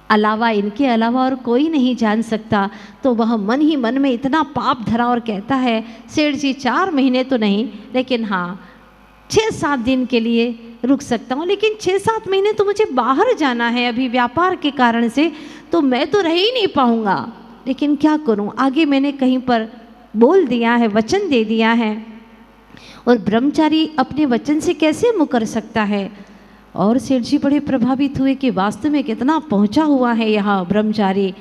अलावा, इनके अलावा और कोई नहीं जान सकता। तो वह मन ही मन में इतना पाप धरा और कहता है, सेठ जी 4 महीने तो नहीं, लेकिन हाँ 6-7 दिन के लिए रुक सकता हूँ, लेकिन 6-7 महीने तो मुझे बाहर जाना है अभी व्यापार के कारण से, तो मैं तो रह ही नहीं पाऊँगा। लेकिन क्या करूँ, आगे मैंने कहीं पर बोल दिया है, वचन दे दिया है, और ब्रह्मचारी अपने वचन से कैसे मुकर सकता है। और सेठ जी बड़े प्रभावित हुए कि वास्तव में कितना पहुंचा हुआ है यहाँ ब्रह्मचारी।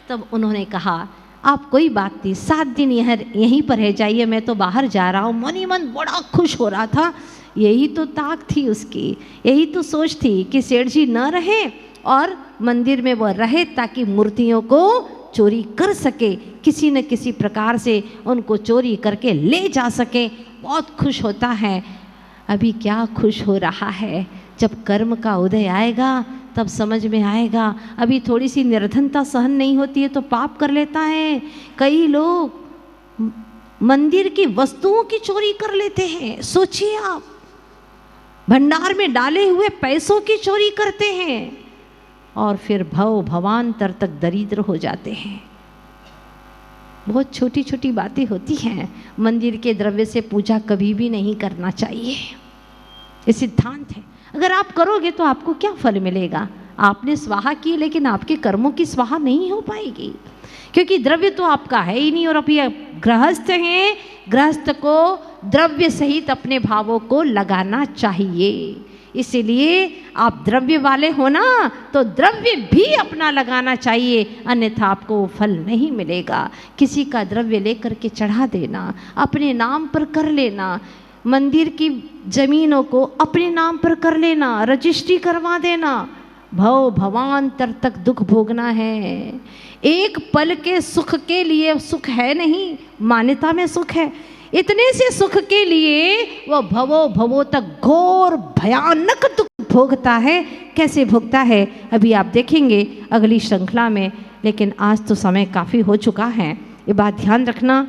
तब उन्होंने कहा, आप कोई बात नहीं, 7 दिन यहीं पर रह जाइए, मैं तो बाहर जा रहा हूँ। मन ही मन बड़ा खुश हो रहा था। यही तो ताक थी उसकी, यही तो सोच थी कि सेठ जी न रहे और मंदिर में वह रहे, ताकि मूर्तियों को चोरी कर सके, किसी न किसी प्रकार से उनको चोरी करके ले जा सके। बहुत खुश होता है। अभी क्या खुश हो रहा है, जब कर्म का उदय आएगा तब समझ में आएगा। अभी थोड़ी सी निर्धनता सहन नहीं होती है तो पाप कर लेता है। कई लोग मंदिर की वस्तुओं की चोरी कर लेते हैं। सोचिए आप, भंडार में डाले हुए पैसों की चोरी करते हैं और फिर भवांतर तक दरिद्र हो जाते हैं। बहुत छोटी छोटी बातें होती हैं। मंदिर के द्रव्य से पूजा कभी भी नहीं करना चाहिए, ये सिद्धांत है। अगर आप करोगे तो आपको क्या फल मिलेगा? आपने स्वाहा की, लेकिन आपके कर्मों की स्वाहा नहीं हो पाएगी, क्योंकि द्रव्य तो आपका है ही नहीं। और अभी गृहस्थ हैं, गृहस्थ को द्रव्य सहित अपने भावों को लगाना चाहिए। इसीलिए आप द्रव्य वाले हो ना, तो द्रव्य भी अपना लगाना चाहिए, अन्यथा आपको वो फल नहीं मिलेगा। किसी का द्रव्य लेकर के चढ़ा देना, अपने नाम पर कर लेना, मंदिर की जमीनों को अपने नाम पर कर लेना, रजिस्ट्री करवा देना, भवांतर तक दुख भोगना है। एक पल के सुख के लिए सुख है नहीं, मान्यता में सुख है। इतने से सुख के लिए वह भवो तक घोर भयानक दुख भोगता है। कैसे भोगता है अभी आप देखेंगे अगली श्रृंखला में, लेकिन आज तो समय काफ़ी हो चुका है। ये बात ध्यान रखना,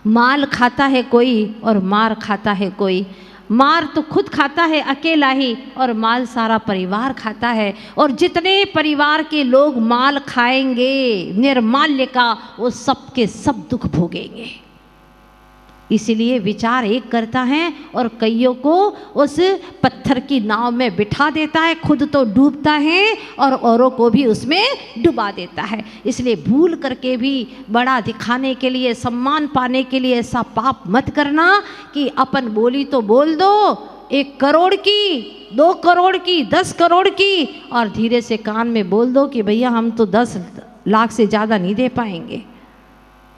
माल खाता है कोई और मार खाता है कोई। मार तो खुद खाता है अकेला ही, और माल सारा परिवार खाता है। और जितने परिवार के लोग माल खाएंगे निर्माल्य का, वो सब के सब दुख भोगेंगे। इसीलिए विचार एक करता है और कईयों को उस पत्थर की नाव में बिठा देता है, खुद तो डूबता है और औरों को भी उसमें डुबा देता है। इसलिए भूल करके भी बड़ा दिखाने के लिए, सम्मान पाने के लिए ऐसा पाप मत करना कि अपन बोली तो बोल दो 1 करोड़ की, 2 करोड़ की, 10 करोड़ की, और धीरे से कान में बोल दो कि भैया हम तो 10 लाख से ज़्यादा नहीं दे पाएंगे।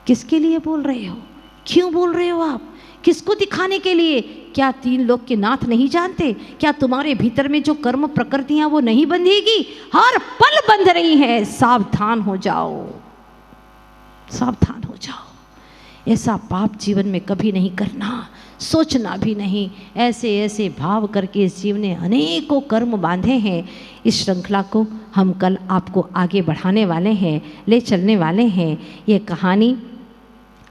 किसके लिए बोल रहे हो? क्यों बोल रहे हो आप? किसको दिखाने के लिए? क्या 3 लोग के नाथ नहीं जानते? क्या तुम्हारे भीतर में जो कर्म प्रकृतियां वो नहीं बंधेगी? हर पल बंध रही है। सावधान हो जाओ, सावधान हो जाओ। ऐसा पाप जीवन में कभी नहीं करना, सोचना भी नहीं। ऐसे ऐसे भाव करके इस जीव ने अनेकों कर्म बांधे हैं। इस श्रृंखला को हम कल आपको आगे बढ़ाने वाले हैं, ले चलने वाले हैं। ये कहानी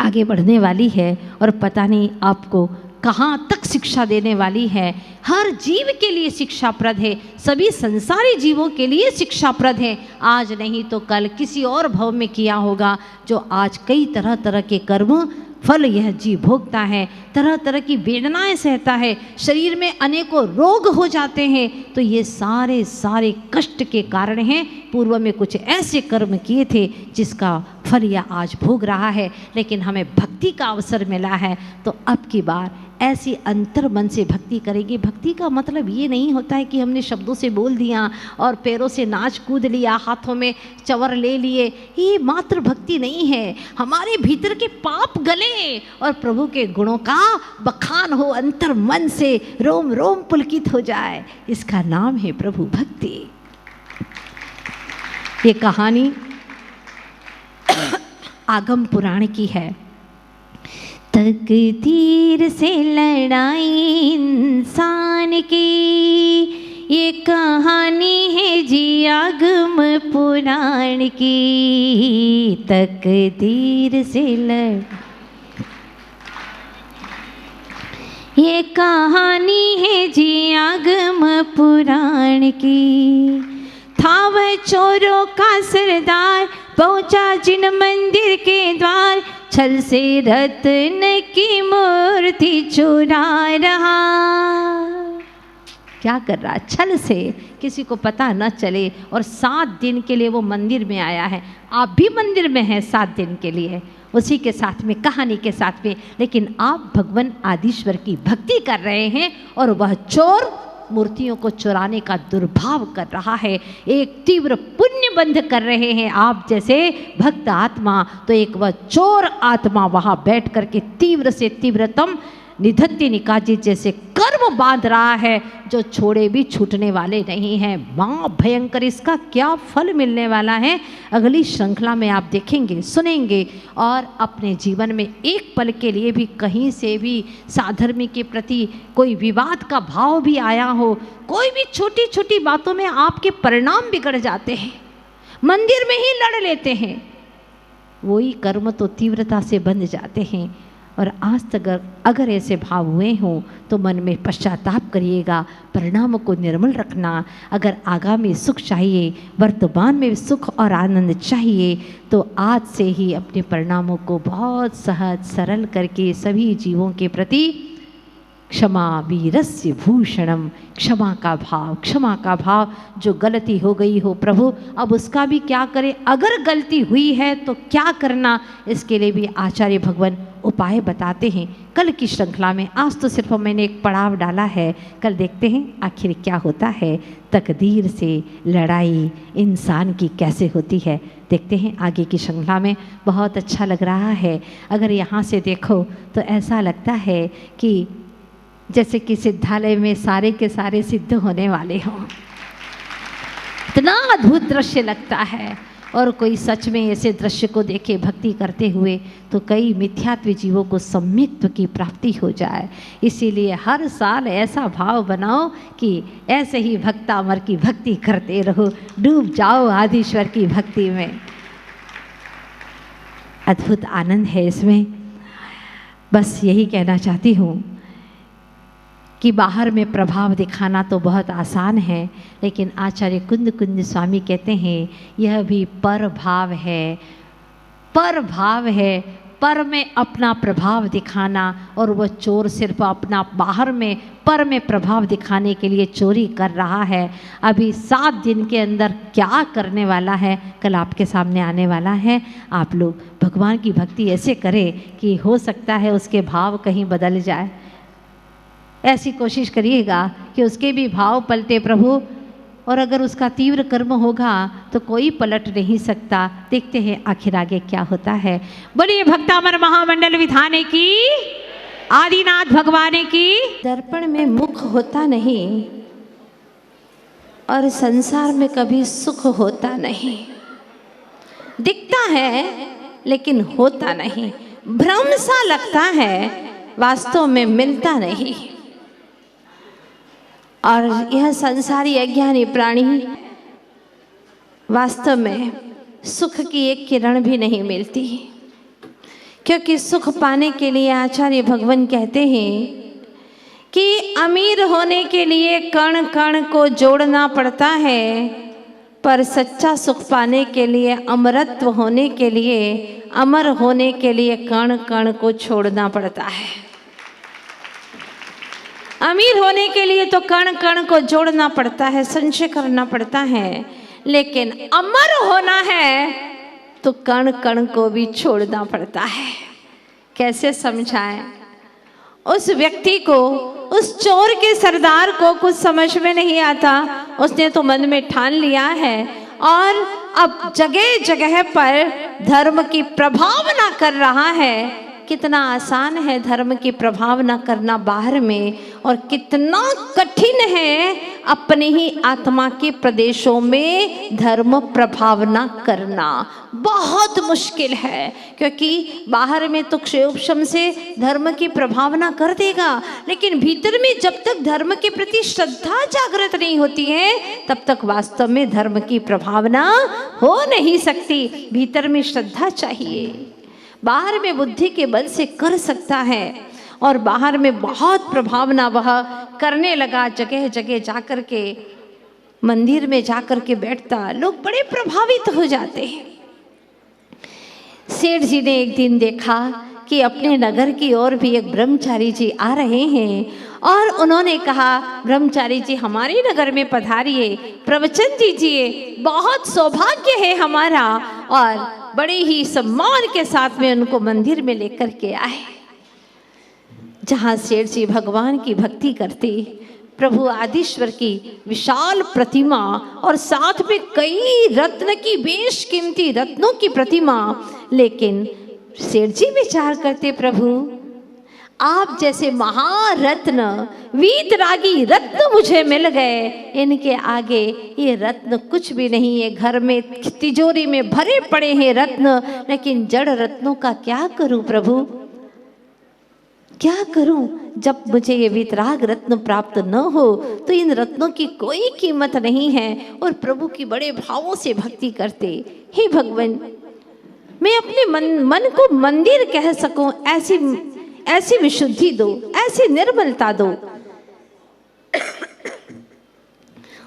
आगे बढ़ने वाली है और पता नहीं आपको कहाँ तक शिक्षा देने वाली है। हर जीव के लिए शिक्षाप्रद है, सभी संसारी जीवों के लिए शिक्षाप्रद है। आज नहीं तो कल किसी और भव में किया होगा, जो आज कई तरह तरह के कर्म फल यह जीव भोगता है, तरह तरह की वेदनाएं सहता है, शरीर में अनेकों रोग हो जाते हैं। तो ये सारे सारे कष्ट के कारण हैं। पूर्व में कुछ ऐसे कर्म किए थे जिसका फल यह आज भोग रहा है। लेकिन हमें भक्ति का अवसर मिला है, तो अब की बार ऐसी अंतर मन से भक्ति करेंगे। भक्ति का मतलब ये नहीं होता है कि हमने शब्दों से बोल दिया और पैरों से नाच कूद लिया, हाथों में चवर ले लिए। ये मात्र भक्ति नहीं है। हमारे भीतर के पाप गले और प्रभु के गुणों का बखान हो, अंतर मन से रोम रोम पुलकित हो जाए। इसका नाम है प्रभु भक्ति। ये कहानी आगम पुराण की है। तकदीर से लड़ाई इंसान की, ये कहानी है जी आगम पुराण की। तकदीर से ये कहानी है जी आगम पुराण की। था वह चोरों का सरदार, पहुंचा जिन मंदिर के द्वार, छल से रत्न की मूर्ति चुरा रहा। क्या कर रहा? छल से, किसी को पता न चले, और 7 दिन के लिए वो मंदिर में आया है। आप भी मंदिर में हैं 7 दिन के लिए, उसी के साथ में, कहानी के साथ में, लेकिन आप भगवान आदिश्वर की भक्ति कर रहे हैं और वह चोर मूर्तियों को चुराने का दुर्भाव कर रहा है। एक तीव्र पुण्य बंध कर रहे हैं आप जैसे भक्त आत्मा, तो एक वह चोर आत्मा वहाँ बैठ करके तीव्र से तीव्रतम निधत्ति निकाजी जैसे कर्म बांध रहा है, जो छोड़े भी छूटने वाले नहीं हैं। मां भयंकर, इसका क्या फल मिलने वाला है अगली श्रृंखला में आप देखेंगे, सुनेंगे। और अपने जीवन में एक पल के लिए भी कहीं से भी साधर्मी के प्रति कोई विवाद का भाव भी आया हो, कोई भी छोटी छोटी बातों में आपके परिणाम बिगड़ जाते हैं, मंदिर में ही लड़ लेते हैं, वही कर्म तो तीव्रता से बंध जाते हैं। और आज तक अगर ऐसे भाव हुए हों तो मन में पश्चाताप करिएगा, परिणामों को निर्मल रखना। अगर आगामी सुख चाहिए, वर्तमान में सुख और आनंद चाहिए, तो आज से ही अपने परिणामों को बहुत सहज सरल करके सभी जीवों के प्रति क्षमा वीरस्य भूषणम, क्षमा का भाव, क्षमा का भाव। जो गलती हो गई हो प्रभु, अब उसका भी क्या करें, अगर गलती हुई है तो क्या करना, इसके लिए भी आचार्य भगवान उपाय बताते हैं कल की श्रृंखला में। आज तो सिर्फ मैंने एक पड़ाव डाला है, कल देखते हैं आखिर क्या होता है। तकदीर से लड़ाई इंसान की कैसे होती है, देखते हैं आगे की श्रृंखला में। बहुत अच्छा लग रहा है। अगर यहाँ से देखो तो ऐसा लगता है कि जैसे कि सिद्धालय में सारे के सारे सिद्ध होने वाले हों, इतना अद्भुत दृश्य लगता है। और कोई सच में ऐसे दृश्य को देखे भक्ति करते हुए तो कई मिथ्यात्व जीवों को सम्यक्त्व की प्राप्ति हो जाए। इसीलिए हर साल ऐसा भाव बनाओ कि ऐसे ही भक्तामर की भक्ति करते रहो, डूब जाओ आदिश्वर की भक्ति में। अद्भुत आनंद है इसमें। बस यही कहना चाहती हूँ कि बाहर में प्रभाव दिखाना तो बहुत आसान है, लेकिन आचार्य कुंद कुंद स्वामी कहते हैं यह भी पर भाव है, पर भाव है। पर में अपना प्रभाव दिखाना, और वह चोर सिर्फ अपना बाहर में पर में प्रभाव दिखाने के लिए चोरी कर रहा है। अभी 7 दिन के अंदर क्या करने वाला है कल आपके सामने आने वाला है। आप लोग भगवान की भक्ति ऐसे करें कि हो सकता है उसके भाव कहीं बदल जाए। ऐसी कोशिश करिएगा कि उसके भी भाव पलटे प्रभु, और अगर उसका तीव्र कर्म होगा तो कोई पलट नहीं सकता। देखते हैं आखिर आगे क्या होता है। बोलिए भक्तामर महामंडल विधाने की, आदिनाथ भगवान की। दर्पण में मुख होता नहीं और संसार में कभी सुख होता नहीं, दिखता है लेकिन होता नहीं, भ्रम सा लगता है, वास्तव में मिलता नहीं। और यह संसारी अज्ञानी प्राणी वास्तव में सुख की एक किरण भी नहीं मिलती, क्योंकि सुख पाने के लिए आचार्य भगवान कहते हैं कि अमीर होने के लिए कण कण को जोड़ना पड़ता है, पर सच्चा सुख पाने के लिए, अमरत्व होने के लिए, अमर होने के लिए कण कण को छोड़ना पड़ता है। अमीर होने के लिए तो कण कण को जोड़ना पड़ता है, संचय करना पड़ता है, लेकिन अमर होना है तो कण कण को भी छोड़ना पड़ता है। कैसे समझाएं उस व्यक्ति को, उस चोर के सरदार को कुछ समझ में नहीं आता। उसने तो मन में ठान लिया है और अब जगह जगह पर धर्म की प्रभावना कर रहा है। कितना आसान है धर्म की प्रभावना करना बाहर में, और कितना कठिन है अपने ही आत्मा के प्रदेशों में धर्म प्रभावना करना। बहुत मुश्किल है, क्योंकि बाहर में तो क्षयोपशम से धर्म की प्रभावना कर देगा, लेकिन भीतर में जब तक धर्म के प्रति श्रद्धा जागृत नहीं होती है तब तक वास्तव में धर्म की प्रभावना हो नहीं सकती। भीतर में श्रद्धा चाहिए। बाहर में बुद्धि के बल से कर सकता है, और बाहर में बहुत प्रभावना वह करने लगा, जगह जगह जाकर के मंदिर में जाकर के बैठता, लोग बड़े प्रभावित हो जाते हैं। सेठ जी ने एक दिन देखा कि अपने नगर की ओर भी एक ब्रह्मचारी जी आ रहे हैं और उन्होंने कहा, ब्रह्मचारी जी हमारे नगर में पधारिए, प्रवचन दीजिए, बहुत सौभाग्य है हमारा। और बड़े ही सम्मान के साथ में उनको मंदिर में लेकर के आए, जहाँ सेठ जी भगवान की भक्ति करते, प्रभु आदिश्वर की विशाल प्रतिमा और साथ में कई रत्न की बेशकीमती रत्नों की प्रतिमा। लेकिन सेठ जी विचार करते, प्रभु आप जैसे महारत्न वीतरागी रत्न मुझे मिल गए, इनके आगे ये रत्न कुछ भी नहीं है। घर में तिजोरी में भरे पड़े हैं रत्न, लेकिन जड़ रत्नों का क्या करूं प्रभु, क्या करूं? जब मुझे ये वीतराग रत्न प्राप्त न हो तो इन रत्नों की कोई कीमत नहीं है। और प्रभु की बड़े भावों से भक्ति करते, हे भगवान मैं अपने मन को मंदिर कह सकूं, ऐसी विशुद्धि दो, ऐसी निर्मलता दो।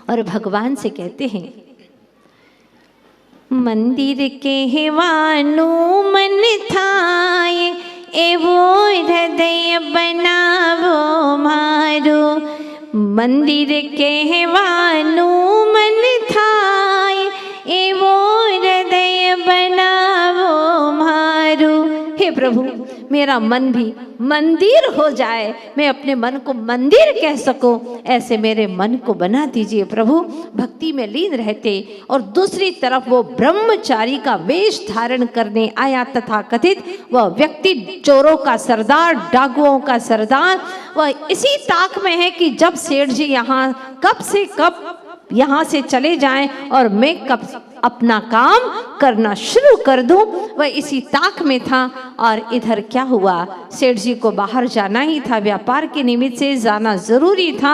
और भगवान से कहते हैं, मंदिर के वानु मन थाए, एवो हृदय बनावो मारो। मंदिर के वानु मन थाए, एवो हृदय बनावो मारो। हे प्रभु मेरा मन भी मंदिर हो जाए, मैं अपने मन को मंदिर कह सकूं, ऐसे मेरे मन को बना दीजिए प्रभु। भक्ति में लीन रहते और दूसरी तरफ वो ब्रह्मचारी का वेश धारण करने आया तथा कथित वह व्यक्ति चोरों का सरदार, डाकुओं का सरदार, वह इसी ताक में है कि जब सेठ जी यहाँ कब से कब यहाँ से चले जाएं और मैं कब अपना काम करना शुरू कर दूं, वह इसी ताक में था। और इधर क्या हुआ, सेठ जी को बाहर जाना ही था, व्यापार के निमित्त से जाना जरूरी था।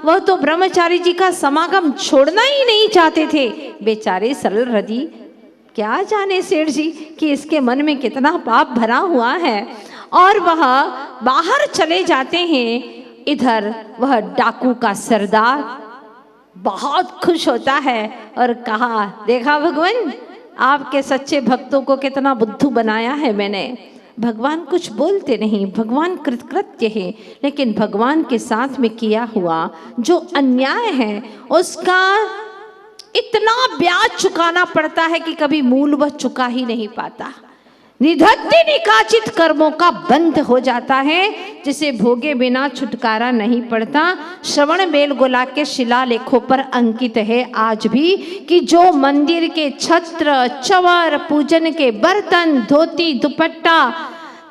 वह तो ब्रह्मचारी जी का समागम छोड़ना ही नहीं चाहते थे। बेचारे सरल हृदय, क्या जाने सेठ जी कि इसके मन में कितना पाप भरा हुआ है। और वह बाहर चले जाते हैं। इधर वह डाकू का सरदार बहुत खुश होता है और कहा, देखा भगवान आपके सच्चे भक्तों को कितना बुद्धू बनाया है मैंने। भगवान कुछ बोलते नहीं, भगवान कृतकृत्य है, लेकिन भगवान के साथ में किया हुआ जो अन्याय है उसका इतना ब्याज चुकाना पड़ता है कि कभी मूल वह चुका ही नहीं पाता। निधत्ते निकाचित कर्मों का बंध हो जाता है, जिसे भोगे बिना छुटकारा नहीं पड़ता। श्रवण बेलगोला के शिलालेखों पर अंकित है आज भी कि जो मंदिर के छत्र, चवर, पूजन के बर्तन, धोती, दुपट्टा,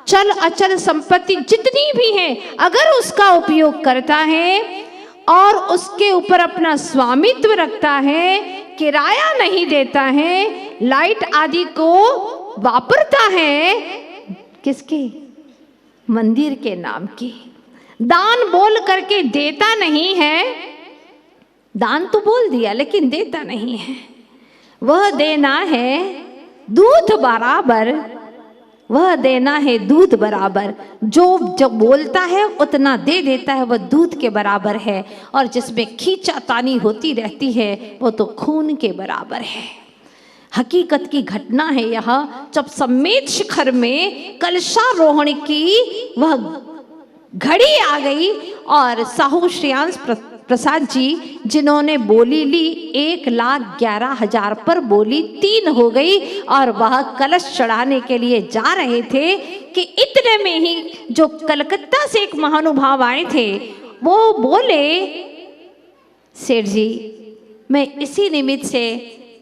चल अचल संपत्ति जितनी भी है, अगर उसका उपयोग करता है और उसके ऊपर अपना स्वामित्व रखता है, किराया नहीं देता है, लाइट आदि को वापरता है, किसके? मंदिर के नाम की, दान बोल करके देता नहीं है। दान तो बोल दिया लेकिन देता नहीं है। वह देना है दूध बराबर, वह देना है दूध बराबर। जो बोलता है उतना दे देता है, वह दूध के बराबर है। और जिसमें खींचातानी होती रहती है वो तो खून के बराबर है। हकीकत की घटना है यह, जब सम्मेद शिखर में कलशारोहण की वह घड़ी आ गई और साहू श्रेयांश प्रसाद जी जिन्होंने बोली ली 1,11,000 पर बोली 3 हो गई और वह कलश चढ़ाने के लिए जा रहे थे कि इतने में ही जो कलकत्ता से एक महानुभाव आए थे वो बोले, सेठ जी मैं इसी निमित्त से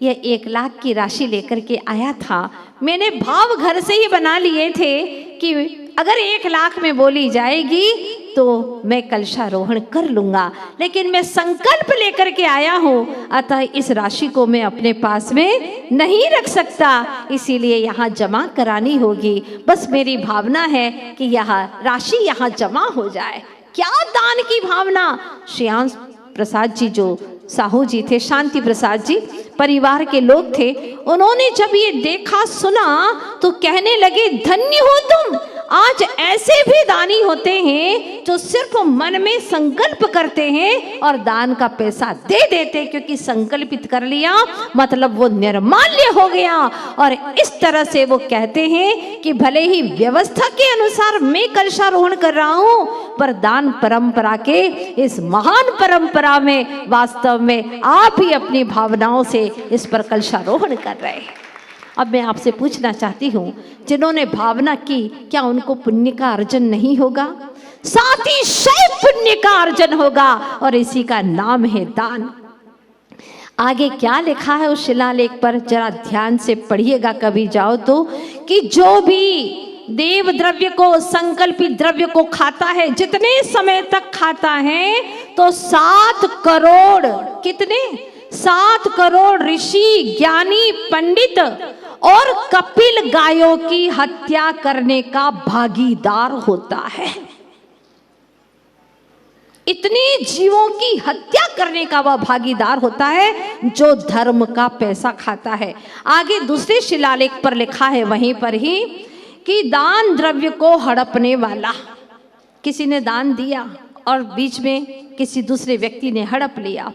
यह 1 लाख की राशि लेकर के आया था। मैंने भाव घर से ही बना लिए थे कि अगर 1 लाख में बोली जाएगी तो मैं कलशारोहण कर लूँगा, लेकिन मैं संकल्प लेकर के आया हूँ, अतः इस राशि को मैं अपने पास में नहीं रख सकता, इसीलिए यहाँ जमा करानी होगी। बस मेरी भावना है कि यह राशि यहाँ जमा हो जाए। क्या दान की भावना! श्रेयांश प्रसाद जी जो साहू जी थे, शांति प्रसाद जी परिवार के लोग थे, उन्होंने जब ये देखा सुना तो कहने लगे, धन्य हो तुम, आज ऐसे भी दानी होते हैं जो सिर्फ मन में संकल्प करते हैं और दान का पैसा दे देते, क्योंकि संकल्पित कर लिया मतलब वो निर्माल्य हो गया। और इस तरह से वो कहते हैं कि भले ही व्यवस्था के अनुसार मैं कलशारोहण कर रहा हूं, पर दान परंपरा के इस महान परंपरा में वास्तव में आप ही अपनी भावनाओं से इस पर कलशारोहण कर रहे हैं। अब मैं आपसे पूछना चाहती हूँ, जिन्होंने भावना की, क्या उनको पुण्य का अर्जन नहीं होगा? साथ ही शय पुण्य का अर्जन होगा, और इसी का नाम है दान। आगे क्या लिखा है उस शिलालेख पर, जरा ध्यान से पढ़िएगा कभी जाओ तो, कि जो भी देव द्रव्य को, संकल्पित द्रव्य को खाता है, जितने समय तक खाता है, तो 7 करोड़, कितने? 7 करोड़ ऋषि, ज्ञानी, पंडित और कपिल गायों की हत्या करने का भागीदार होता है। इतने जीवों की हत्या करने का वह भागीदार होता है जो धर्म का पैसा खाता है। आगे दूसरे शिलालेख पर लिखा है वहीं पर ही कि दान द्रव्य को हड़पने वाला, किसी ने दान दिया और बीच में किसी दूसरे व्यक्ति ने हड़प लिया,